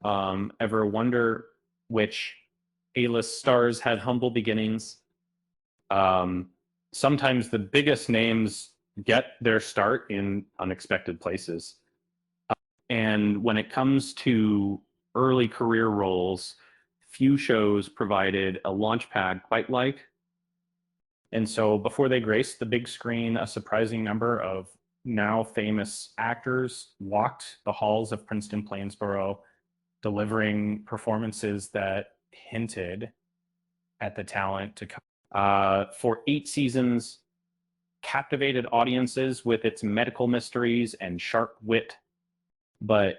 Ever wonder which A-list stars had humble beginnings? Um, Sometimes the biggest names get their start in unexpected places. And when it comes to early career roles, few shows provided a launch pad quite like. And so before they graced the big screen, a surprising number of now famous actors walked the halls of Princeton-Plainsboro, delivering performances that hinted at the talent to come. For 8 seasons, captivated audiences with its medical mysteries and sharp wit. But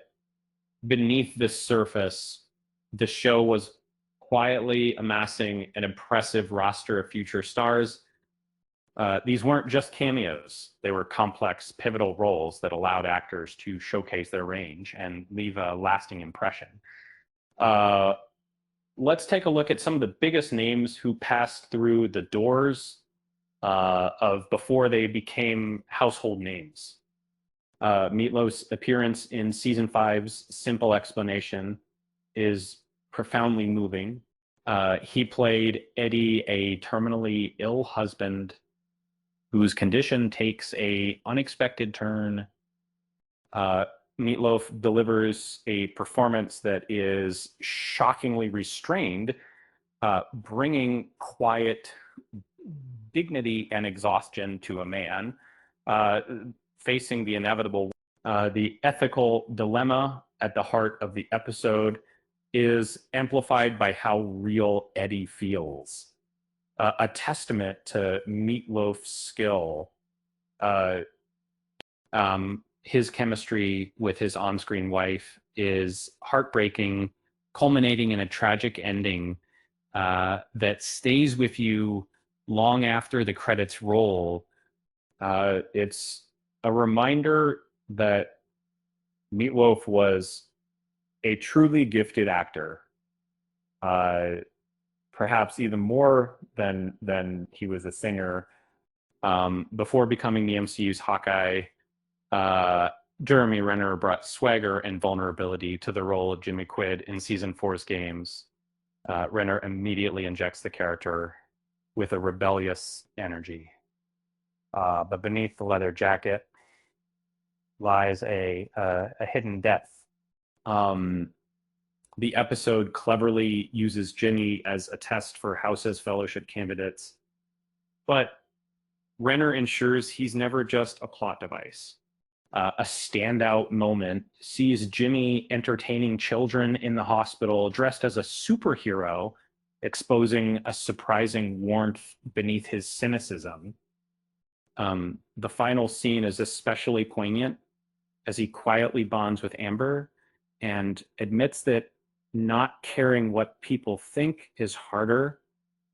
beneath this surface, the show was quietly amassing an impressive roster of future stars. These weren't just cameos, they were complex, pivotal roles that allowed actors to showcase their range and leave a lasting impression. Uh, let's take a look at some of the biggest names who passed through the doors of before they became household names. Meatloaf's appearance in season five's Simple Explanation is profoundly moving. He played Eddie, a terminally ill husband whose condition takes a unexpected turn. Uh, Meatloaf delivers a performance that is shockingly restrained, bringing quiet dignity and exhaustion to a man uh, facing the inevitable. The ethical dilemma at the heart of the episode is amplified by how real Eddie feels, a testament to Meatloaf's skill. Uh, his chemistry with his on-screen wife is heartbreaking, culminating in a tragic ending that stays with you long after the credits roll. It's a reminder that Meatloaf was a truly gifted actor, uh, perhaps even more than he was a singer. Before becoming the MCU's Hawkeye, uh, Jeremy Renner brought swagger and vulnerability to the role of Jimmy Quid in season four's games. Renner immediately injects the character with a rebellious energy. But beneath the leather jacket lies a hidden depth. Um, the episode cleverly uses Jimmy as a test for House's fellowship candidates, but Renner ensures he's never just a plot device. A standout moment sees Jimmy entertaining children in the hospital dressed as a superhero, exposing a surprising warmth beneath his cynicism. The final scene is especially poignant as he quietly bonds with Amber and admits that not caring what people think is harder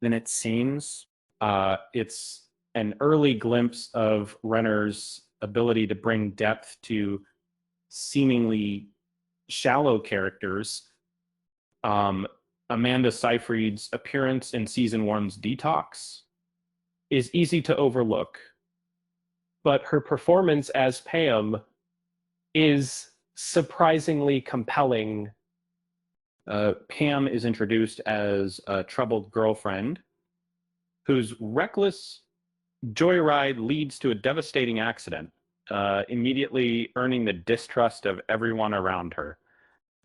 than it seems. It's an early glimpse of Renner's ability to bring depth to seemingly shallow characters. Amanda Seyfried's appearance in season one's Detox is easy to overlook, But her performance as Pam is surprisingly compelling. Pam is introduced as a troubled girlfriend whose reckless joyride leads to a devastating accident, immediately earning the distrust of everyone around her.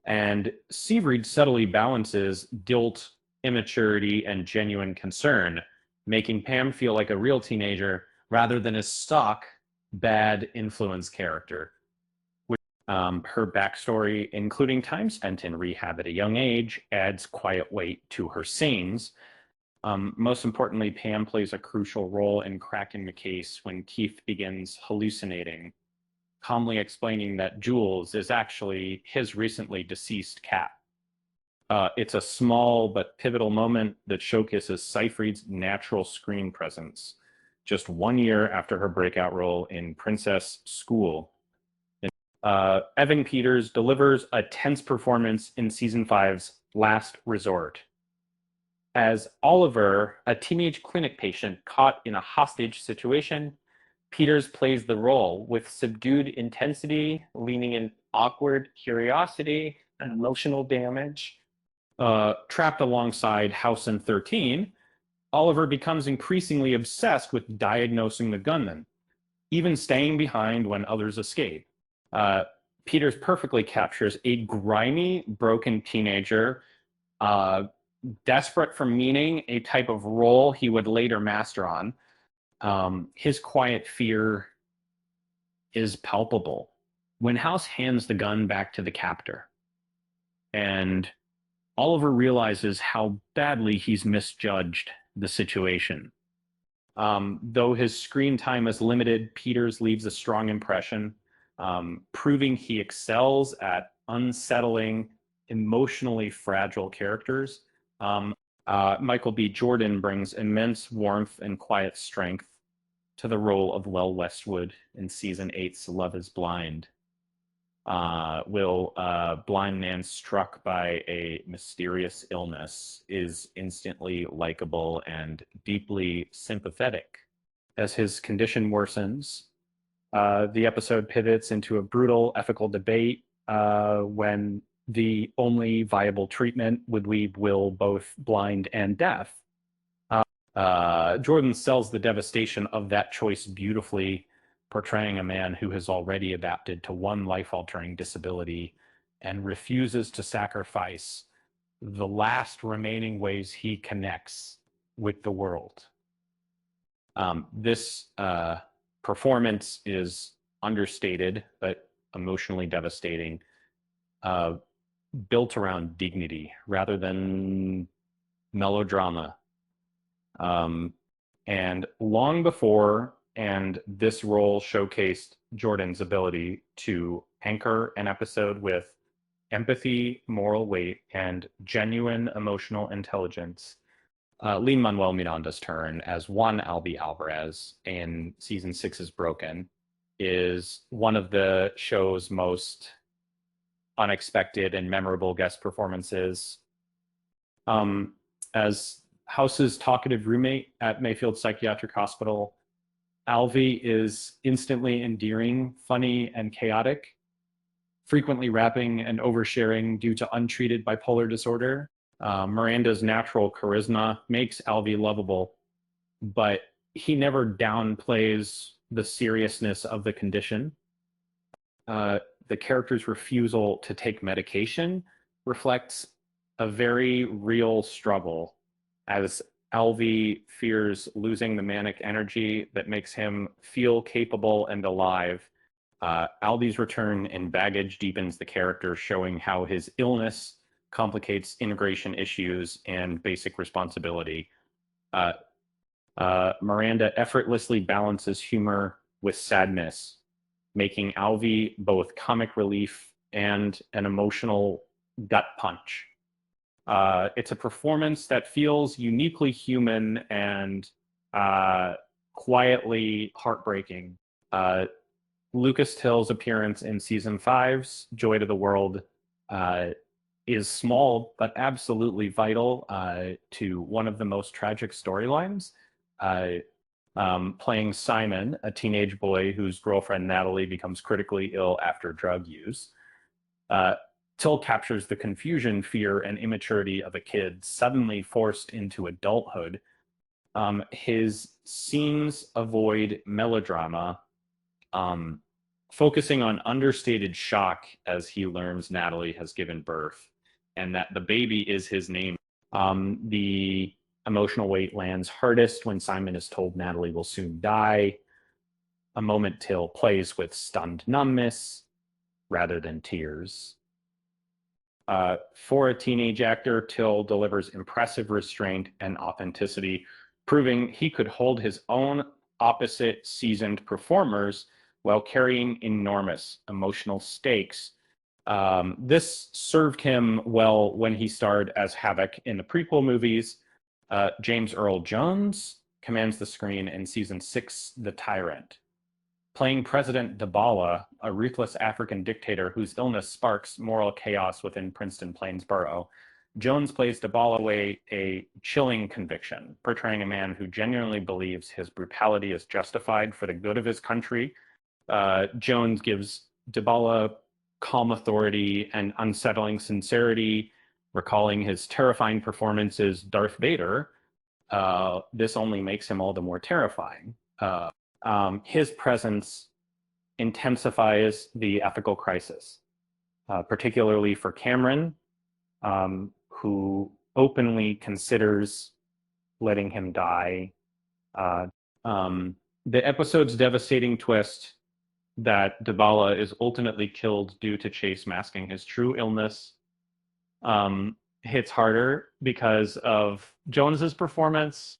And Seaweed subtly balances guilt, immaturity, and genuine concern, making Pam feel like a real teenager rather than a stock bad influence character. Her backstory, including time spent in rehab at a young age, adds quiet weight to her scenes. Most importantly, Pam plays a crucial role in cracking the case when Keith begins hallucinating, calmly explaining that Jules is actually his recently deceased cat. It's a small but pivotal moment that showcases Seyfried's natural screen presence just 1 year after her breakout role in Princess School. Evan Peters delivers a tense performance in season five's Last Resort. As Oliver, a teenage clinic patient caught in a hostage situation, Peters plays the role with subdued intensity, leaning in awkward curiosity, and emotional damage. Trapped alongside House M.13, Oliver becomes increasingly obsessed with diagnosing the gunman, even staying behind when others escape. Uh, Peters perfectly captures a grimy, broken teenager, uh, desperate for meaning, a type of role he would later master on. His quiet fear is palpable. When House hands the gun back to the captor, and Oliver realizes how badly he's misjudged the situation. Though his screen time is limited, Peters leaves a strong impression, proving he excels at unsettling, emotionally fragile characters. Michael B. Jordan brings immense warmth and quiet strength to the role of Lel Westwood in season 8's Love is Blind. Blind man struck by a mysterious illness is instantly likable and deeply sympathetic. As his condition worsens, the episode pivots into a brutal ethical debate when the only viable treatment would leave Will both blind and deaf. Jordan sells the devastation of that choice beautifully, portraying a man who has already adapted to one life-altering disability and refuses to sacrifice the last remaining ways he connects with the world. This performance is understated, but emotionally devastating, built around dignity rather than melodrama. And long before, and this role showcased Jordan's ability to anchor an episode with empathy, moral weight, and genuine emotional intelligence. Lin-Manuel Miranda's turn as Juan Albi Alvarez in season 6's Broken is one of the show's most unexpected and memorable guest performances. As House's talkative roommate at Mayfield Psychiatric Hospital, Alvy is instantly endearing, funny, and chaotic, frequently rapping and oversharing due to untreated bipolar disorder. Miranda's natural charisma makes Alvy lovable, but he never downplays the seriousness of the condition. The character's refusal to take medication reflects a very real struggle, as Alvy fears losing the manic energy that makes him feel capable and alive. Alvy's return in Baggage deepens the character, showing how his illness complicates integration issues and basic responsibility. Miranda effortlessly balances humor with sadness, making Alvy both comic relief and an emotional gut punch. It's a performance that feels uniquely human and quietly heartbreaking. Lucas Till's appearance in season 5's Joy to the World is small, but absolutely vital to one of the most tragic storylines. Playing Simon, a teenage boy whose girlfriend Natalie becomes critically ill after drug use. Till captures the confusion, fear, and immaturity of a kid suddenly forced into adulthood. His scenes avoid melodrama, focusing on understated shock as he learns Natalie has given birth and that the baby is his name. The emotional weight lands hardest when Simon is told Natalie will soon die, a moment Till plays with stunned numbness rather than tears. For a teenage actor, Till delivers impressive restraint and authenticity, proving he could hold his own opposite seasoned performers while carrying enormous emotional stakes. This served him well when he starred as Havoc in the prequel movies. James Earl Jones commands the screen in season 6, The Tyrant. Playing President Dabala, a ruthless African dictator whose illness sparks moral chaos within Princeton-Plainsboro, Jones plays Dabala a chilling conviction, portraying a man who genuinely believes his brutality is justified for the good of his country. Jones gives Dabala calm authority and unsettling sincerity, recalling his terrifying performance as Darth Vader, this only makes him all the more terrifying. His presence intensifies the ethical crisis, particularly for Cameron, who openly considers letting him die. The episode's devastating twist that Dabala is ultimately killed due to Chase masking his true illness hits harder because of Jones's performance.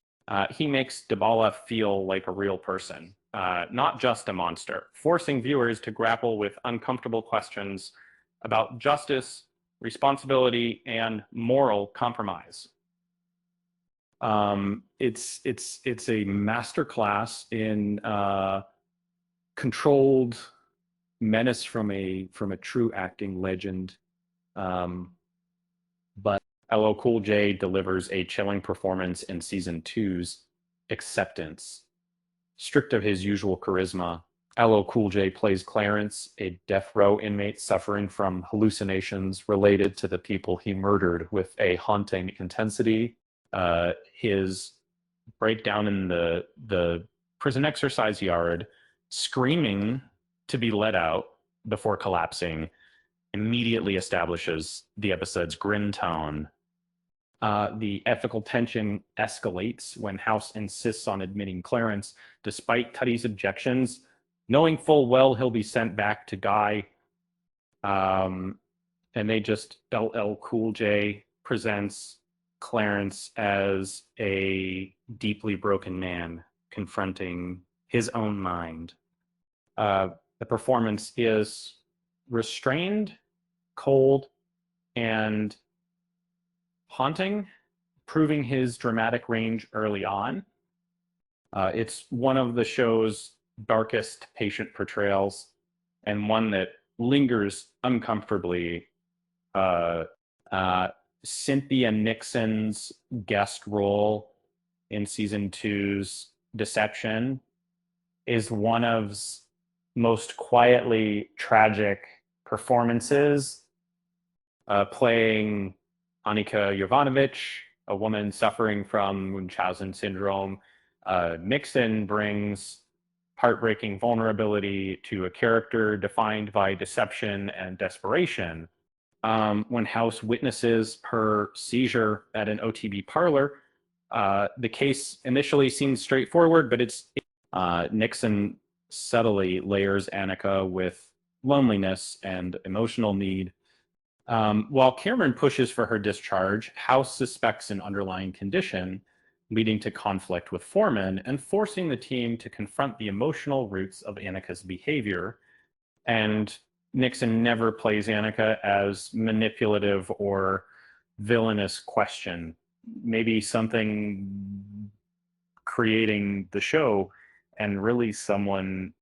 He makes Dabala feel like a real person, not just a monster, forcing viewers to grapple with uncomfortable questions about justice, responsibility, and moral compromise. It's a masterclass in controlled menace from a true acting legend. But LL Cool J delivers a chilling performance in season 2's Acceptance. Stripped of his usual charisma, LL Cool J plays Clarence, a death row inmate suffering from hallucinations related to the people he murdered with a haunting intensity. His breakdown in the prison exercise yard, screaming to be let out before collapsing, immediately establishes the episode's grim tone. The ethical tension escalates when House insists on admitting Clarence, despite Cuddy's objections, knowing full well he'll be sent back to Guy. And they just, LL Cool J presents Clarence as a deeply broken man confronting his own mind. The performance is restrained, cold, and haunting, proving his dramatic range early on. It's one of the show's darkest patient portrayals, and one that lingers uncomfortably. Cynthia Nixon's guest role in season 2's Deception is one of most quietly tragic performances, playing Anika Jovanovic, a woman suffering from Munchausen syndrome. Nixon brings heartbreaking vulnerability to a character defined by deception and desperation. When House witnesses her seizure at an OTB parlor, the case initially seems straightforward, but Nixon subtly layers Annika with loneliness and emotional need. While Cameron pushes for her discharge, House suspects an underlying condition, leading to conflict with Foreman and forcing the team to confront the emotional roots of Annika's behavior. And Nixon never plays Annika as manipulative or villainous question. Maybe something creating the show, and really someone,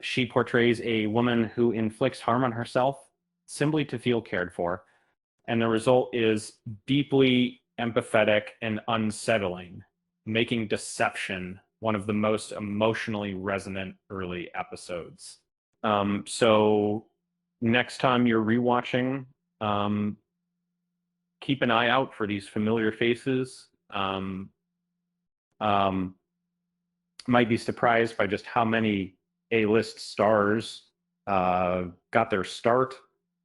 she portrays a woman who inflicts harm on herself simply to feel cared for. And the result is deeply empathetic and unsettling, making Deception one of the most emotionally resonant early episodes. So next time you're rewatching, keep an eye out for these familiar faces. Might be surprised by just how many A-list stars got their start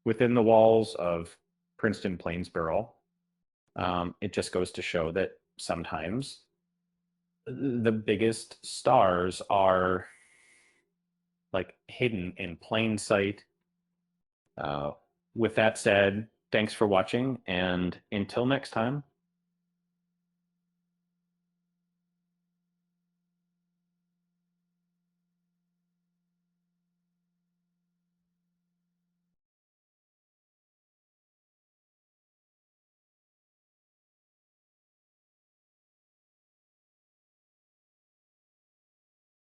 within the walls of Princeton-Plainsboro. It just goes to show that sometimes the biggest stars are like hidden in plain sight. With that said, thanks for watching, and until next time.